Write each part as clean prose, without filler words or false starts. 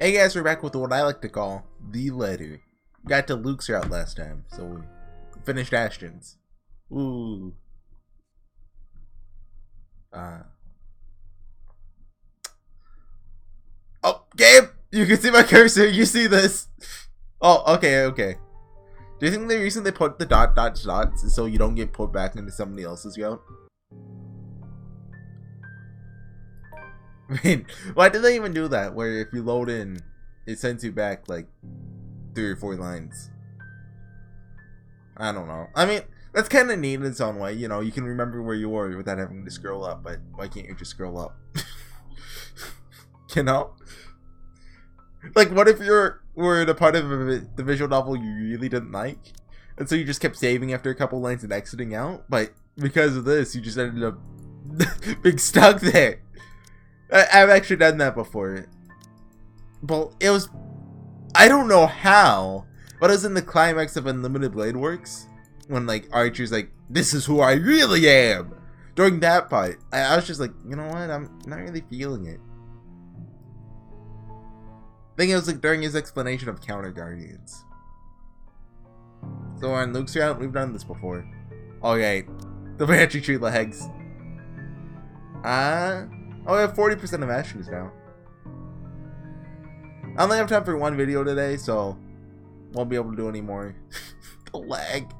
Hey guys, we're back with what I like to call the letter. Got to Luke's route last time, so we finished Ashton's. Ooh. Oh, Gabe! You can see my cursor, you see this. Oh, okay. Do you think the reason they put the dots is so you don't get put back into somebody else's route? I mean, why did they even do that? Where if you load in, it sends you back like 3 or 4 lines. I don't know. I mean, that's kind of neat in its own way. You know, you can remember where you were without having to scroll up. But why can't you just scroll up? You know? Like, what if you were in a part of the visual novel you really didn't like? And so you just kept saving after a couple lines and exiting out? But because of this, you just ended up being stuck there. I've actually done that before. But it was... I don't know how, but it was in the climax of Unlimited Blade Works. When, like, Archer's like, this is who I really am! During that part, I was just like, you know what? I'm not really feeling it. I think it was like during his explanation of Counter Guardians. So on Luke's route, we've done this before. Okay, the Banshee Tree legs. Oh, we have 40% of Ashton's now. I only have time for one video today, so won't be able to do any more. The lag.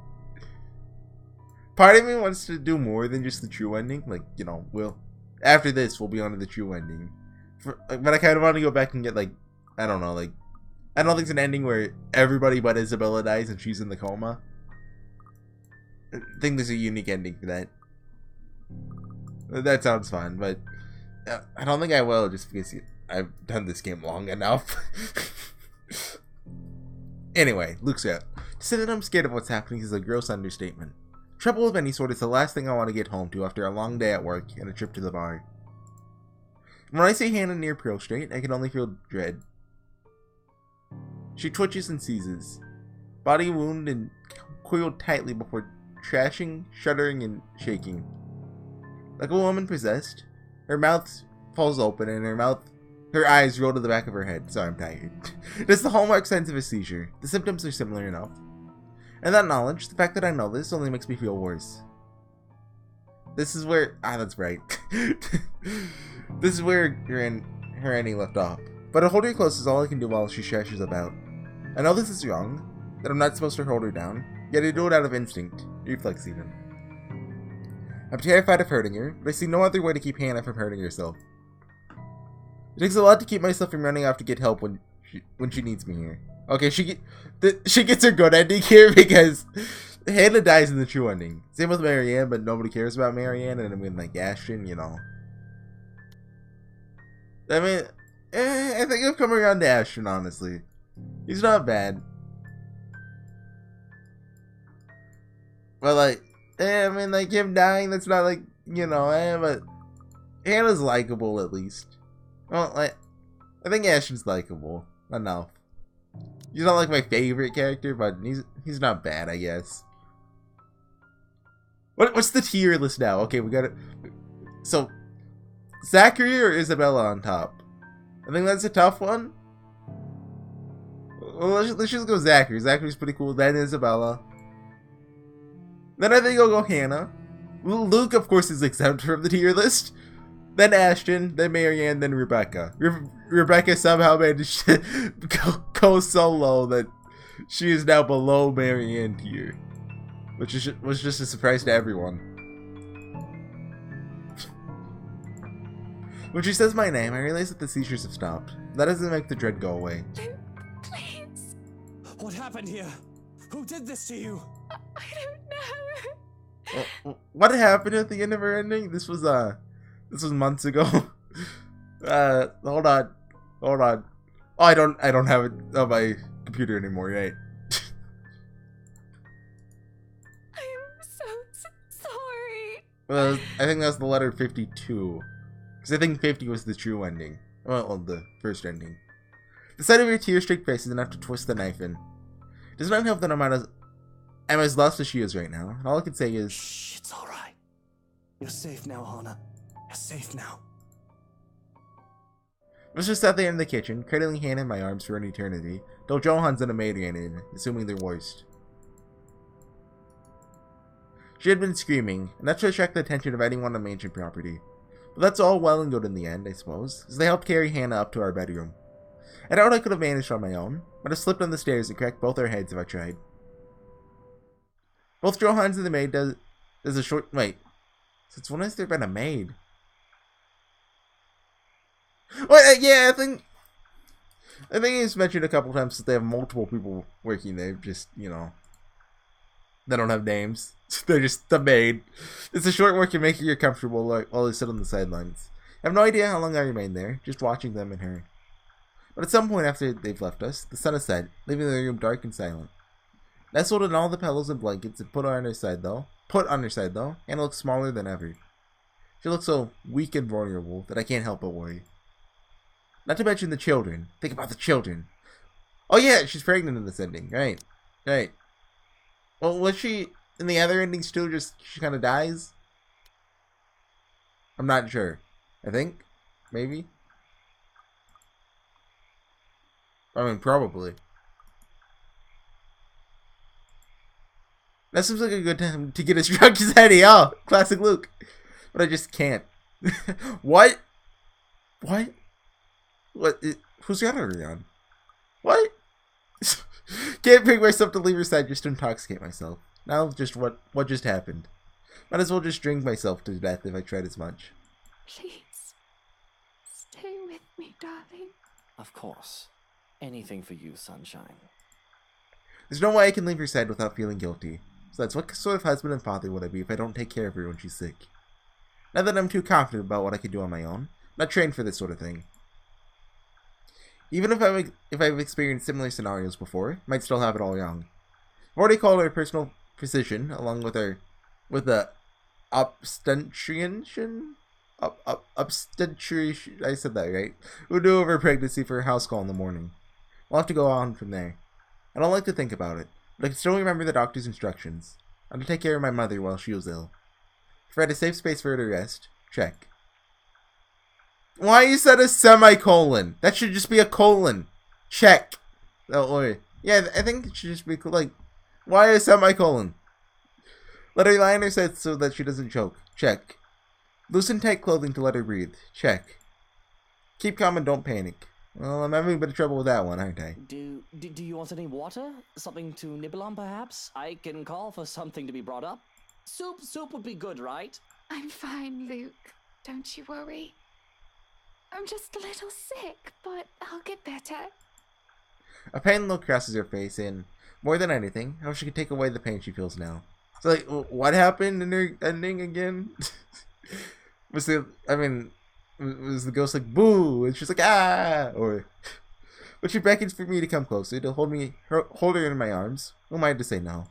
Part of me wants to do more than just the true ending. Like, you know, after this, we'll be on to the true ending. But I kind of want to go back and get, like, I don't know, like, I don't think it's an ending where everybody but Isabella dies and she's in the coma. I think there's a unique ending for that. That sounds fun, but I don't think I will, just because I've done this game long enough. Anyway, Luke's out. To say that I'm scared of what's happening is a gross understatement. Trouble of any sort is the last thing I want to get home to after a long day at work and a trip to the bar. When I see Hannah near Pearl Street, I can only feel dread. She twitches and seizes, body wound and coiled tightly before trashing, shuddering, and shaking. Like a woman possessed, her mouth falls open and her eyes roll to the back of her head. Sorry, I'm tired. It's the hallmark signs of a seizure. The symptoms are similar enough. And that knowledge, the fact that I know this, only makes me feel worse. This is where... that's right. This is where her ending left off. But to hold her close is all I can do while she trashes about. I know this is wrong, that I'm not supposed to hold her down, yet I do it out of instinct, reflex even. I'm terrified of hurting her, but I see no other way to keep Hannah from hurting herself. It takes a lot to keep myself from running off to get help when she needs me here. Okay, she gets her good ending here because Hannah dies in the true ending. Same with Marianne, but nobody cares about Marianne, and I mean, like, Ashton, you know. I mean, I think I've come around to Ashton, honestly. He's not bad. Well, like, I mean, like, him dying, that's not, like, you know, but Hannah's likable, at least. Well, like, I think Ashton's likable enough. He's not, like, my favorite character, but he's not bad, I guess. What's the tier list now? Okay, we got it. So, Zachary or Isabella on top? I think that's a tough one. Well, let's just go Zachary. Zachary's pretty cool. Then Isabella. Then I think I'll go Hannah. Luke, of course, is exempt from the tier list. Then Ashton. Then Marianne. Then Rebecca. Rebecca somehow managed to go so low that she is now below Marianne tier. Which was just a surprise to everyone. When she says my name, I realize that the seizures have stopped. That doesn't make the dread go away. Please. What happened here? Who did this to you? I don't know. What happened at the end of her ending? This was months ago. Hold on. Oh, I don't have it on my computer anymore, right? I'm so sorry. Well, I think that's the letter 52. Because I think 50 was the true ending. Well, the first ending. The sight of your tear-streaked face is enough to twist the knife in. It does not help that I'm as lost as she is right now. And all I can say is... Shh, it's alright. You're safe now, Hannah. You're safe now. I was just sat there in the kitchen, cradling Hannah in my arms for an eternity, till Johan's and a maid ran in, assuming their worst. She had been screaming, and that should attract the attention of anyone on mansion property. But that's all well and good in the end, I suppose, as they helped carry Hannah up to our bedroom. I doubt I could have managed on my own, but I slipped on the stairs and cracked both our heads if I tried. Both Johan's and the maid does a short... Wait. Since when has there been a maid? Well, yeah, I think it's mentioned a couple times that they have multiple people working there. Just, you know, they don't have names. They're just the maid. It's a short work in making you comfortable while they sit on the sidelines. I have no idea how long I remained there, just watching them and her. But at some point after they've left us, the sun has set, leaving the room dark and silent. Nestled in all the pillows and blankets and put on her side though, Anna looks smaller than ever. She looks so weak and vulnerable that I can't help but worry. Not to mention the children. Think about the children. Oh yeah, she's pregnant in this ending. Right. Well, was she in the other endings too? Just she kind of dies? I'm not sure. I think. Maybe. I mean, probably. That seems like a good time to get as drunk as Eddie. Oh, classic Luke. But I just can't. What? Who's got her on? What? Can't bring myself to leave her side just to intoxicate myself. Now just what just happened? Might as well just drink myself to death if I tried as much. Please, stay with me, darling. Of course. Anything for you, sunshine. There's no way I can leave her side without feeling guilty. Besides, what sort of husband and father would I be if I don't take care of her when she's sick? Not that I'm too confident about what I can do on my own. I'm not trained for this sort of thing. Even if I've experienced similar scenarios before, I might still have it all wrong. I've already called her personal physician, along with the obstetrician, I said that right, who knew of her pregnancy for a house call in the morning. We'll have to go on from there. I don't like to think about it, but I can still remember the doctor's instructions. I'm to take care of my mother while she was ill. Provide a safe space for her to rest. Check. Why you said a semicolon? That should just be a colon. Check. Oh, wait. Yeah, I think it should just be like, why a semicolon? Let her lie on her side so that she doesn't choke. Check. Loosen tight clothing to let her breathe. Check. Keep calm and don't panic. Well, I'm having a bit of trouble with that one, aren't I? Do you want any water? Something to nibble on, perhaps? I can call for something to be brought up. Soup would be good, right? I'm fine, Luke. Don't you worry. I'm just a little sick, but I'll get better. A pain look crosses her face, and more than anything, I wish she could take away the pain she feels now. It's like, what happened in her ending again? Was the ghost like, boo, and she's like, ah, or... But she beckons for me to come closer, to hold her in my arms. Who am I to say no?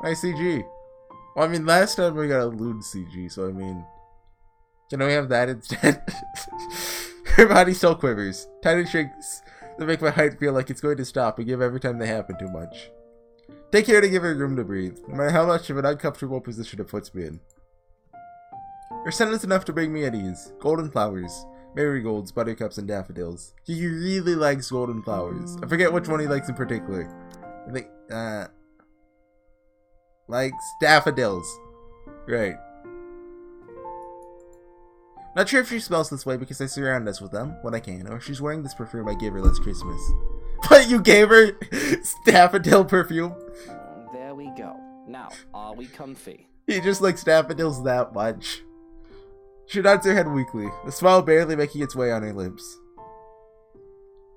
Nice CG. Well, I mean, last time we got a lewd CG, so I mean... Can we have that instead? Her body still quivers. Tiny shakes that make my heart feel like it's going to stop and give every time they happen too much. Take care to give her room to breathe, no matter how much of an uncomfortable position it puts me in. Her scent is enough to bring me at ease. Golden flowers, marigolds, buttercups, and daffodils. He really likes golden flowers. I forget which one he likes in particular. I think, likes daffodils. Right. Not sure if she smells this way because I surround us with them when I can, or if she's wearing this perfume I gave her last Christmas. But you gave her daffodil perfume? There we go. Now, are we comfy? He just likes daffodils that much. She nods her head weakly, the smile barely making its way on her lips.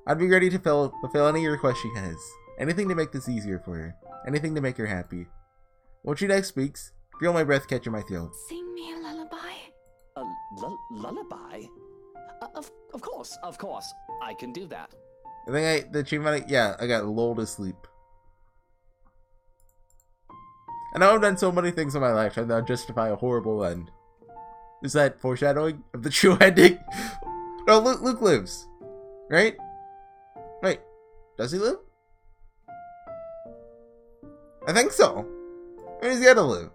I'd be ready to fulfill any request she has. Anything to make this easier for her. Anything to make her happy. When she next speaks, feel my breath catch in my throat. Sing me a lullaby. A lullaby? Of course. I can do that. I think I got lulled to sleep. I know I've done so many things in my life that now justify a horrible end. Is that foreshadowing of the true ending? No, Luke lives. Right? Wait, does he live? I think so. Or he's gotta live.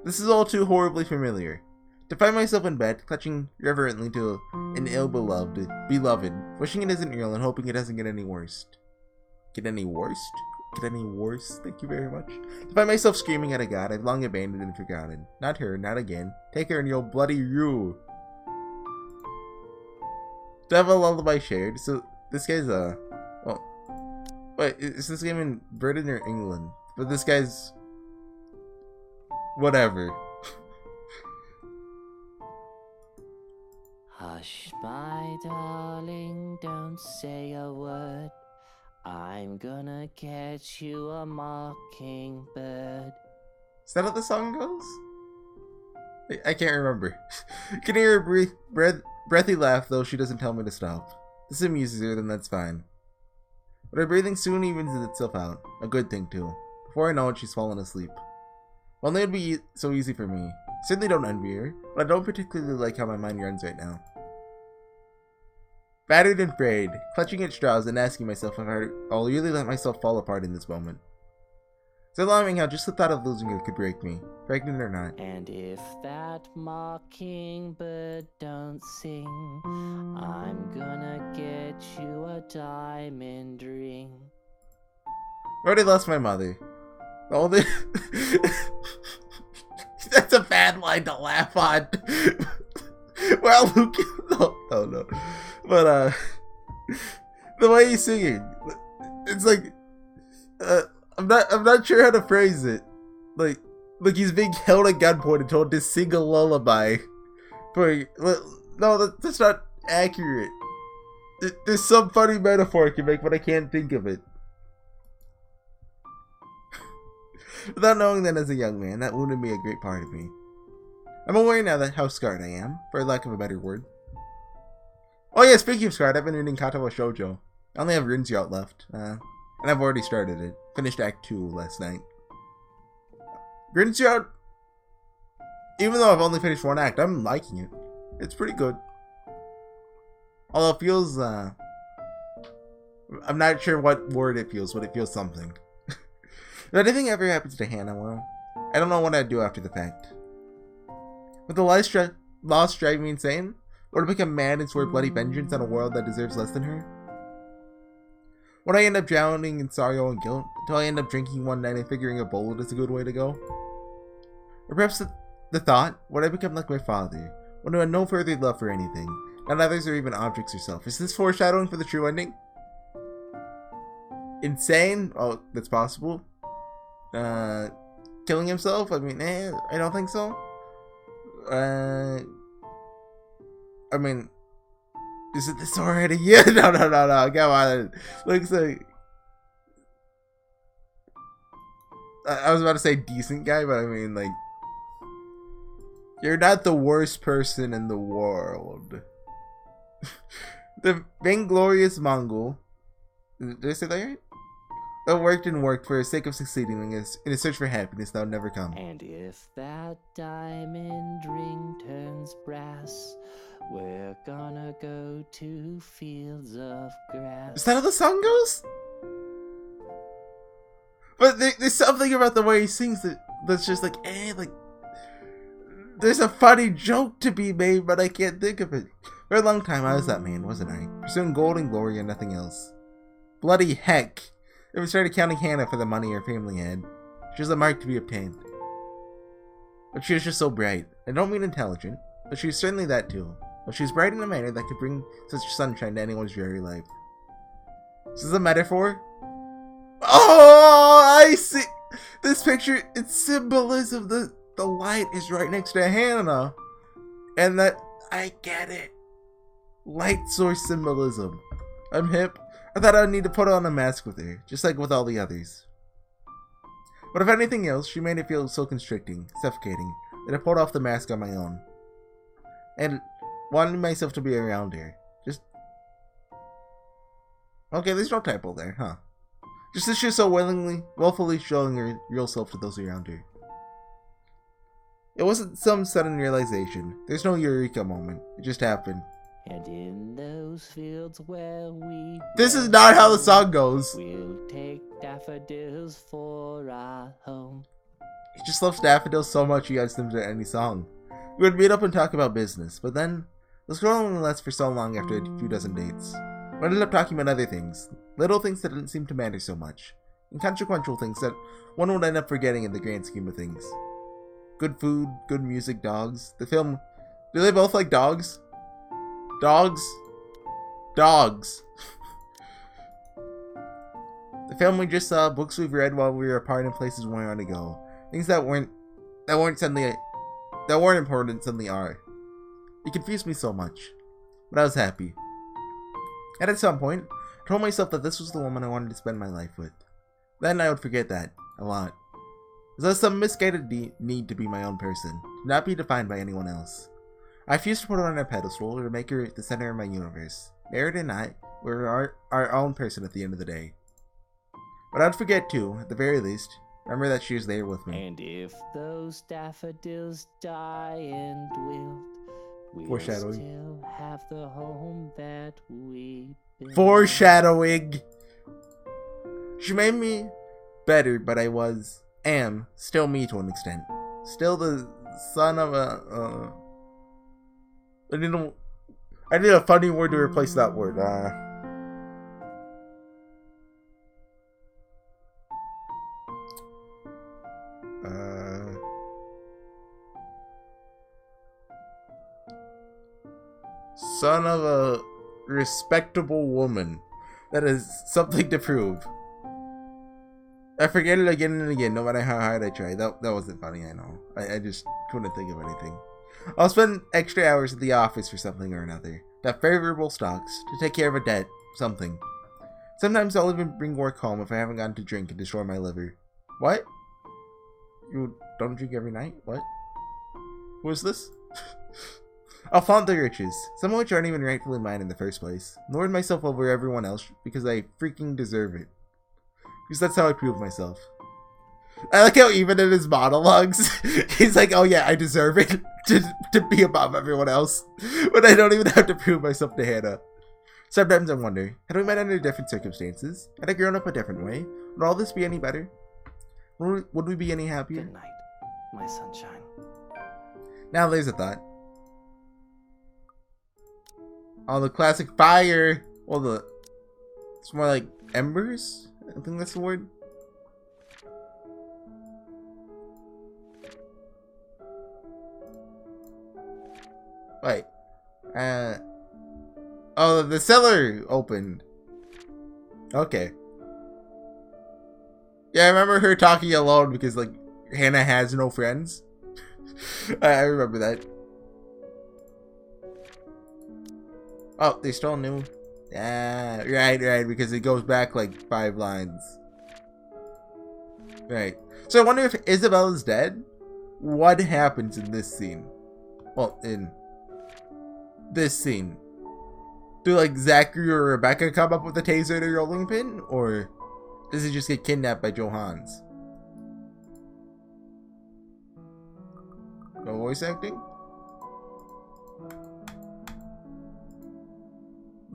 This is all too horribly familiar. To find myself in bed, clutching reverently to an beloved, wishing it isn't real and hoping it doesn't get any worse. Get any worse? Get any worse? Thank you very much. To find myself screaming at a god I've long abandoned and forgotten. Not her, not again. Take her and you'll bloody you. To have a lullaby shared. So this guy's well, wait, is this game in Britain or England? But this guy's whatever. Hush, my darling, don't say a word. I'm gonna catch you a mockingbird. Is that how the song goes? I can't remember. Can hear her breathy laugh, though she doesn't tell me to stop. This amuses her, then that's fine. But her breathing soon evens itself out. A good thing, too. Before I know it, she's fallen asleep. Well, it would be so easy for me. I certainly don't envy her, but I don't particularly like how my mind runs right now. Battered and frayed, clutching at straws and asking myself if I'll really let myself fall apart in this moment. It's alarming how just the thought of losing her could break me, pregnant or not. And if that mockingbird don't sing, I'm gonna get you a diamond ring. I already lost my mother. All the That's a bad line to laugh on. Well, Luke, no. But the way he's singing, it's like I'm not sure how to phrase it. Like he's being held at gunpoint and told to sing a lullaby. But no, that's not accurate. There's some funny metaphor I can make, but I can't think of it. Without knowing that as a young man, that wounded me a great part of me. I'm aware now that how scarred I am, for lack of a better word. Oh yeah, speaking of scarred, I've been reading Katawa Shoujo. I only have HorseyEatYou left, and I've already started it. Finished Act 2 last night. HorseyEatYou, even though I've only finished one act, I'm liking it. It's pretty good. Although it feels, I'm not sure what word it feels, but it feels something. If anything ever happens to Hannah, well, I don't know what I'd do after the fact. With the loss driving me insane? Or to become mad and swear bloody vengeance on a world that deserves less than her? Would I end up drowning in sorrow and guilt, until I end up drinking one night and figuring a bullet is a good way to go? Or perhaps the thought, would I become like my father, one who had no further love for anything, not others or even objects herself? Is this foreshadowing for the true ending? Insane? Oh, that's possible. Killing himself? I mean, I don't think so. I mean, is it this already? Yeah, no, come on. Looks like I was about to say decent guy, but I mean, like, you're not the worst person in the world. The vainglorious Mongol, did I say that right? That worked and worked for the sake of succeeding in a search for happiness that would never come. And if that diamond ring turns brass, we're gonna go to fields of grass. Is that how the song goes? But there's something about the way he sings that's just like, like, there's a funny joke to be made, but I can't think of it. For a long time, I was that man, wasn't I? Pursuing gold and glory and nothing else. Bloody heck. If we started counting Hannah for the money her family had, she was a mark to be obtained. But she was just so bright. I don't mean intelligent, but she was certainly that too. But she was bright in a manner that could bring such sunshine to anyone's dreary life. Is this a metaphor? Oh, I see! This picture, it's symbolism. The light is right next to Hannah. And that, I get it. Light source symbolism. I'm hip. I thought I'd need to put on a mask with her, just like with all the others. But if anything else, she made it feel so constricting, suffocating, that I pulled off the mask on my own. And wanted myself to be around her. Just... Okay, there's no typo there, huh? Just as she was so willfully showing her real self to those around her. It wasn't some sudden realization. There's no eureka moment. It just happened. And in those fields where we This is not how the song goes. We'll take daffodils for our home. He just loves daffodils so much he adds them to any song. We would meet up and talk about business, but then this girl only lasts for so long after a few dozen dates. We ended up talking about other things, little things that didn't seem to matter so much, inconsequential things that one would end up forgetting in the grand scheme of things. Good food, good music, dogs. The film... Do they both like dogs? Dogs? Dogs. The film we just saw, books we've read while we were apart, and places we wanted to go. Things that weren't important suddenly are. It confused me so much, but I was happy. And at some point, I told myself that this was the woman I wanted to spend my life with. Then I would forget that a lot. There's some misguided need to be my own person, to not be defined by anyone else. I refused to put her on a pedestal or to make her the center of my universe. Married or not, we're our own person at the end of the day. But I'd forget too, at the very least, remember that she was there with me. And if those daffodils die and wilt, we'll Foreshadowing. still have the home that we built. Foreshadowing! She made me better, but am still me to an extent. Still the son of a, I need a funny word to replace that word. Son of a respectable woman that has something to prove. I forget it again and again, no matter how hard I try. That wasn't funny, I know. I just couldn't think of anything. I'll spend extra hours at the office for something or another. To have favorable stocks, to take care of a debt, something. Sometimes I'll even bring work home if I haven't gotten to drink and destroy my liver. What? You don't drink every night? What? Who is this? I'll flaunt the riches, some of which aren't even rightfully mine in the first place. Lord myself over everyone else because I freaking deserve it. Because that's how I prove myself. I like how even in his monologues, he's like, oh yeah, I deserve it to be above everyone else. But I don't even have to prove myself to Hannah. Sometimes I wonder, had we met under different circumstances? Had I grown up a different way? Would all this be any better? Would we be any happier? Good night, my sunshine. Now there's a thought. Oh, the classic fire. Well, it's more like embers. I think that's the word. Wait. Oh, the cellar opened. Okay. Yeah, I remember her talking alone because, like, Hannah has no friends. I remember that. Oh, they still new. Yeah, right, because it goes back like 5 lines. Right. So I wonder if Isabella's dead? What happens in this scene? Well, in this scene. Do like Zachary or Rebecca come up with a taser and a rolling pin? Or does he just get kidnapped by Johans? No voice acting?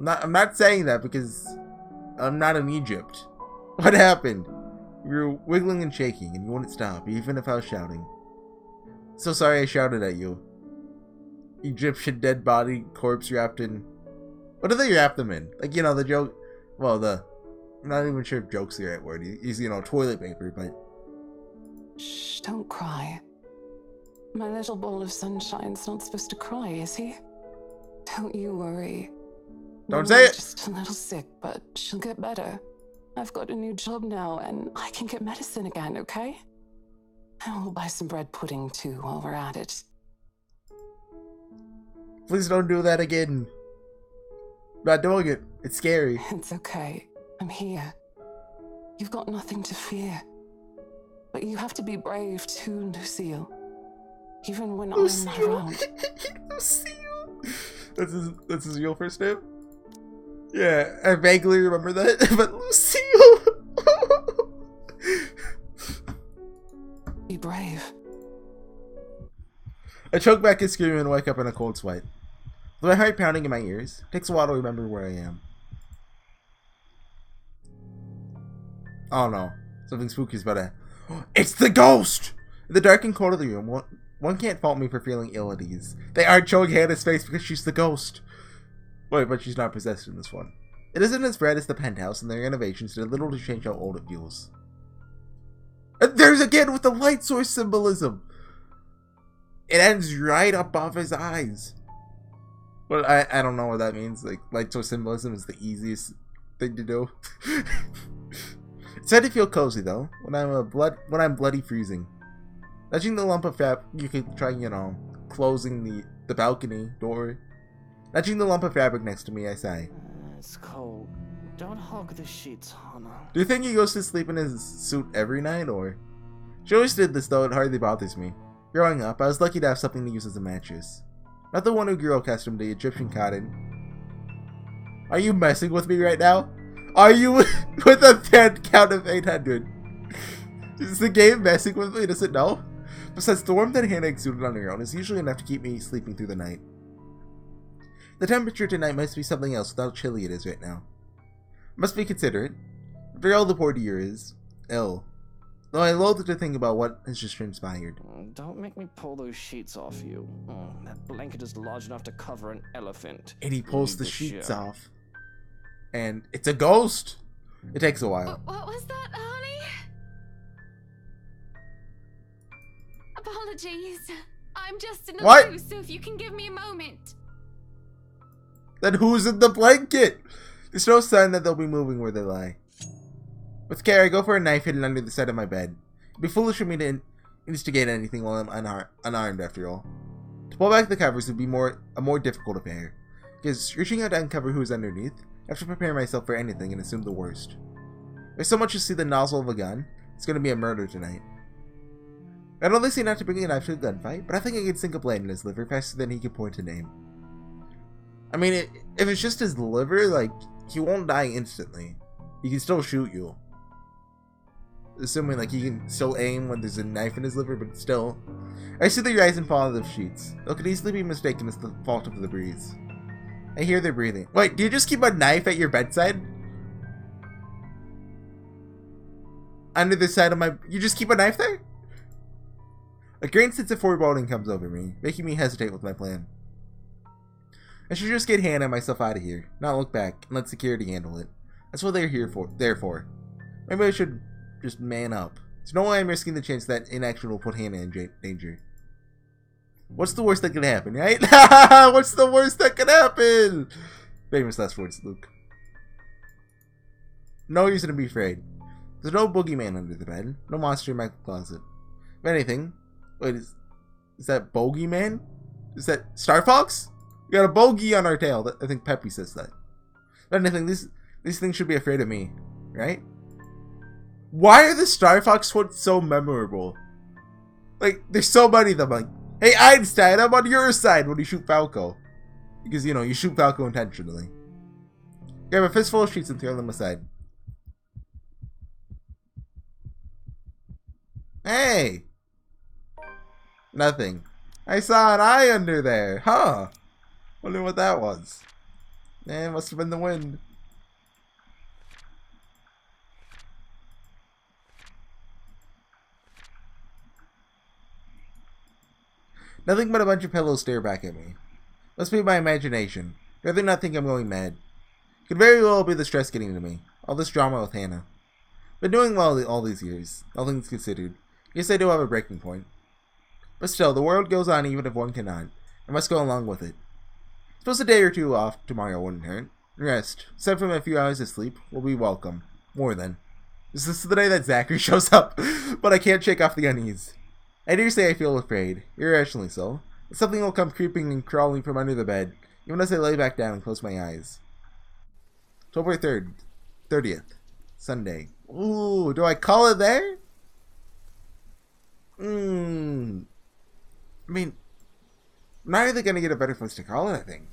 I'm not saying that because I'm not in Egypt. What happened? You were wiggling and shaking and you wouldn't stop, even if I was shouting. So sorry I shouted at you. Egyptian dead body, corpse wrapped in... What do they wrap them in? Like, you know, the joke... Well, I'm not even sure if joke's the right word. He's, you know, toilet paper, but... Shh, don't cry. My little ball of sunshine's not supposed to cry, is he? Don't you worry. Don't say it! Just a little sick, but she'll get better. I've got a new job now, and I can get medicine again, okay? And we'll buy some bread pudding, too, while we're at it. Please don't do that again. I'm not doing it. It's scary. It's okay. I'm here. You've got nothing to fear. But you have to be brave, too, Lucille. Even when I'm not around. Lucille! That's his real first name? Yeah, I vaguely remember that, but Lucille! Be brave. I choke back and scream and wake up in a cold sweat. With my heart pounding in my ears, it takes a while to remember where I am. Oh no, something spooky is about to... It's the ghost! In the dark and cold of the room, one can't fault me for feeling ill at ease. They aren't showing Hannah's face because she's the ghost. Wait, but she's not possessed in this one. It isn't as bright as the penthouse, and their renovations did little to change how old it feels. And there's again with the light source symbolism! It ends right above his eyes. Well, I don't know what that means. Like, light source symbolism is the easiest thing to do. It's starting to feel cozy though, when I'm bloody freezing. Touching the lump of fabric, you can try, closing the balcony door. Touching the lump of fabric next to me, I sigh. It's cold. Don't hog the sheets, Hannah. Do you think he goes to sleep in his suit every night, or? She always did this though, it hardly bothers me. Growing up, I was lucky to have something to use as a mattress. Not the one who grew accustomed to Egyptian cotton. Are you messing with me right now? Are you with a 10 count of 800? Is the game messing with me? Does it know? Besides, the warmth that Hannah exuded on her own is usually enough to keep me sleeping through the night. The temperature tonight must be something else with how chilly it is right now. Must be considerate. After all, the poor dear is ill. Though I loathe to think about what has just transpired. Don't make me pull those sheets off you. That blanket is large enough to cover an elephant. And he pulls the sheets off. And it's a ghost! It takes a while. What was that, honey? Apologies. I'm just in the loo, so if you can give me a moment. Then who's in the blanket? There's no sign that they'll be moving where they lie. With care, I go for a knife hidden under the side of my bed. It'd be foolish for me to instigate anything while I'm unarmed, after all. To pull back the covers would be a more difficult affair, because reaching out to uncover who is underneath, I have to prepare myself for anything and assume the worst. There's so much to see the nozzle of a gun. It's going to be a murder tonight. I'd only say not to bring a knife to a gunfight, but I think I could sink a blade in his liver faster than he could point a name. I mean, if it's just his liver, like, he won't die instantly. He can still shoot you. Assuming, like, he can still aim when there's a knife in his liver, but still. I see the rise and fall of the sheets. It could easily be mistaken as the fault of the breeze. I hear their breathing. Wait, do you just keep a knife at your bedside? Under the side of my... You just keep a knife there? A great sense of foreboding comes over me, making me hesitate with my plan. I should just get Hannah and myself out of here, not look back, and let security handle it. That's what they're there for. Maybe I should just man up. There's no way I'm risking the chance that inaction will put Hannah in danger. What's the worst that could happen, right? What's the worst that could happen? Famous last words, Luke. No reason to be afraid. There's no boogeyman under the bed. No monster in my closet. If anything... Wait, is that Bogeyman? Is that Star Fox? We got a bogey on our tail. I think Peppy says that. If anything, these things should be afraid of me. Right? Why are the Star Fox ones so memorable? Like, there's so many of them. Like, hey Einstein, I'm on your side when you shoot Falco. Because, you shoot Falco intentionally. Grab a fistful of sheets and throw them aside. Hey! Nothing. I saw an eye under there. Huh. Wonder what that was. Eh, it must have been the wind. Nothing but a bunch of pillows stare back at me. Must be my imagination. I'd rather not think I'm going mad. Could very well be the stress getting to me. All this drama with Hannah. Been doing well all these years, all things considered. Guess I do have a breaking point. But still, the world goes on even if one cannot. I must go along with it. Suppose a day or two off tomorrow wouldn't hurt. Rest, aside from a few hours of sleep, will be welcome. More than. Is this the day that Zachary shows up? But I can't shake off the unease. I dare say I feel afraid, irrationally so. That something will come creeping and crawling from under the bed, even as I lay back down and close my eyes. October 3rd, 30th, Sunday. Ooh, do I call it there? I mean, I'm not really gonna get a better place to call it, I think.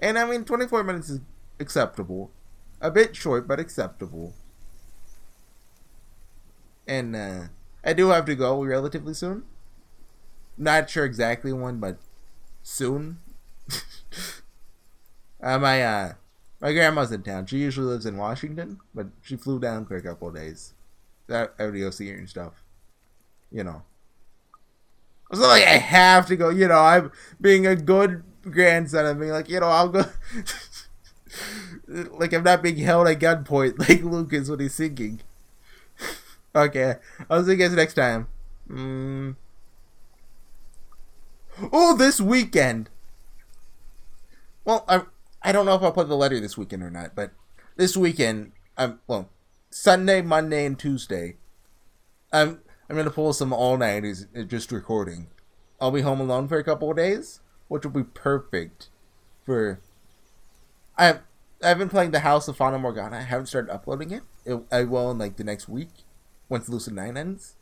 And I mean, 24 minutes is acceptable. A bit short, but acceptable. And, I do have to go relatively soon. Not sure exactly when, but soon. My grandma's in town. She usually lives in Washington, but she flew down for a couple of days. I would go see her and stuff. you know. It's not like I have to go, you know, I'm being a good grandson. I'm being like, you know, I'll go. Like, I'm not being held at gunpoint like Luke is when he's singing. Okay, I'll see you guys next time. Oh, this weekend! Well, I don't know if I'll put the letter this weekend or not, but this weekend, well, Sunday, Monday, and Tuesday, I'm gonna pull some all-nighters just recording. I'll be home alone for a couple of days, which will be perfect for... I've been playing the House of Fauna Morgana. I haven't started uploading it. I will in like the next week, once Lucid 9 ends.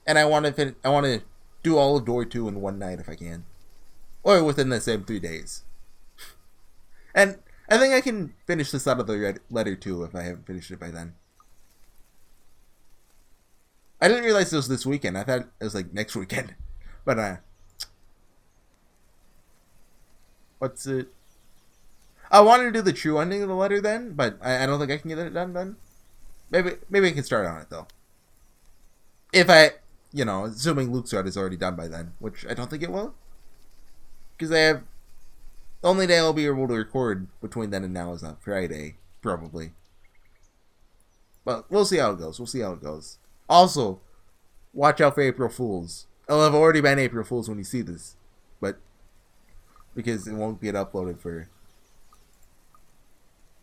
And I want to do all of Door 2 in one night if I can. Or within the same 3 days. And I think I can finish this out of the letter too if I haven't finished it by then. I didn't realize it was this weekend. I thought it was like next weekend. But, what's it? I wanted to do the true ending of the letter then, but I don't think I can get it done then. Maybe I can start on it though. If I, you know, assuming Luke's art is already done by then, which I don't think it will. Because I have... The only day I'll be able to record between then and now is on Friday, probably. But we'll see how it goes. Also, watch out for April Fools. It'll have already been April Fools when you see this. But, because it won't get uploaded for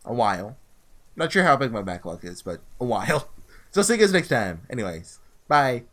a while. Not sure how big my backlog is, but a while. So see you guys next time. Anyways, bye.